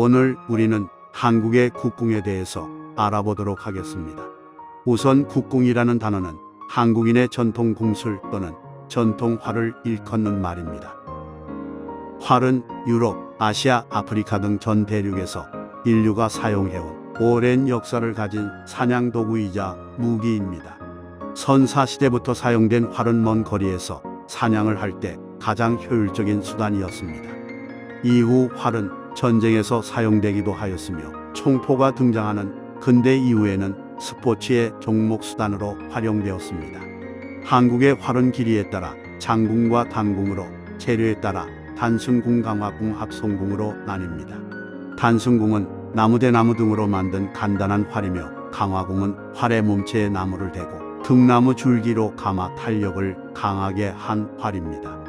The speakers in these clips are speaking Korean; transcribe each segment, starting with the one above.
오늘 우리는 한국의 국궁에 대해서 알아보도록 하겠습니다. 우선 국궁이라는 단어는 한국인의 전통 궁술 또는 전통 활을 일컫는 말입니다. 활은 유럽, 아시아, 아프리카 등 전 대륙에서 인류가 사용해온 오랜 역사를 가진 사냥 도구이자 무기입니다. 선사시대부터 사용된 활은 먼 거리에서 사냥을 할 때 가장 효율적인 수단이었습니다. 이후 활은 전쟁에서 사용되기도 하였으며 총포가 등장하는 근대 이후에는 스포츠의 종목 수단으로 활용되었습니다. 한국의 활은 길이에 따라 장궁과 단궁으로, 재료에 따라 단승궁, 강화궁, 합성궁으로 나뉩니다. 단승궁은 나무대나무 등으로 만든 간단한 활이며 강화궁은 활의 몸체에 나무를 대고 등나무 줄기로 감아 탄력을 강하게 한 활입니다.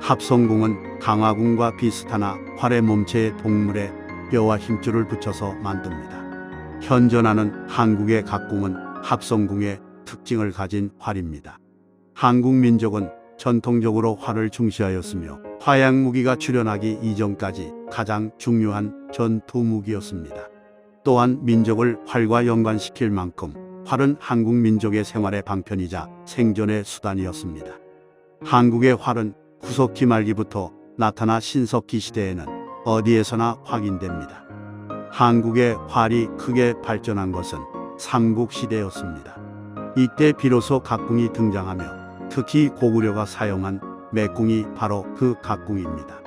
합성궁은 강화궁과 비슷하나 활의 몸체에 동물의 뼈와 힘줄을 붙여서 만듭니다. 현존하는 한국의 각 궁은 합성궁의 특징을 가진 활입니다. 한국 민족은 전통적으로 활을 중시하였으며 화약 무기가 출현하기 이전까지 가장 중요한 전투 무기였습니다. 또한 민족을 활과 연관시킬 만큼 활은 한국 민족의 생활의 방편이자 생존의 수단이었습니다. 한국의 활은 구석기 말기부터 나타나 신석기 시대에는 어디에서나 확인됩니다. 한국의 활이 크게 발전한 것은 삼국시대였습니다. 이때 비로소 각궁이 등장하며 특히 고구려가 사용한 매궁이 바로 그 각궁입니다.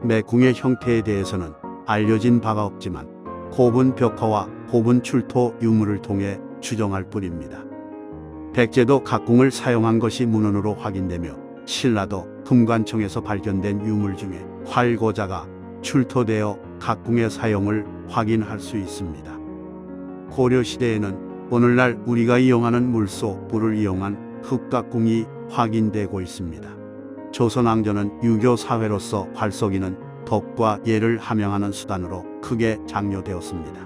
매궁의 형태에 대해서는 알려진 바가 없지만 곱은 벽화와 곱은 출토 유물을 통해 추정할 뿐입니다. 백제도 각궁을 사용한 것이 문헌으로 확인되며 신라도 금관청에서 발견된 유물 중에 활고자가 출토되어 각궁의 사용을 확인할 수 있습니다. 고려시대에는 오늘날 우리가 이용하는 물소, 불을 이용한 흑각궁이 확인되고 있습니다. 조선왕조는 유교 사회로서 활쏘기는 덕과 예를 함양하는 수단으로 크게 장려되었습니다.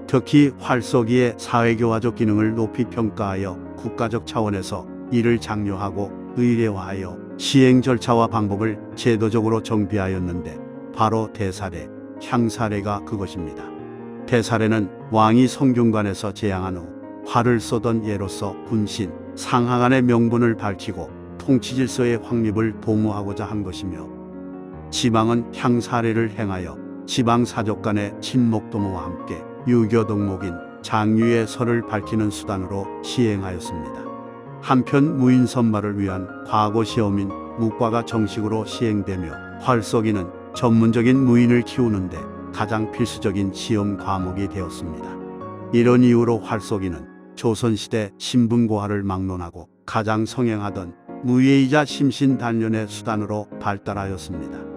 특히 활쏘기의 사회교화적 기능을 높이 평가하여 국가적 차원에서 이를 장려하고 의례화하여 시행 절차와 방법을 제도적으로 정비하였는데 바로 대사례, 향사례가 그것입니다. 대사례는 왕이 성균관에서 제양한 후 활을 쏘던 예로서 군신, 상하 간의 명분을 밝히고 통치질서의 확립을 도모하고자 한 것이며, 지방은 향사례를 행하여 지방사족 간의 친목도모와 함께 유교 덕목인 장유의 설을 밝히는 수단으로 시행하였습니다. 한편 무인 선발을 위한 과거 시험인 무과가 정식으로 시행되며 활쏘기는 전문적인 무인을 키우는데 가장 필수적인 시험 과목이 되었습니다. 이런 이유로 활쏘기는 조선시대 신분고하를 막론하고 가장 성행하던 무예이자 심신단련의 수단으로 발달하였습니다.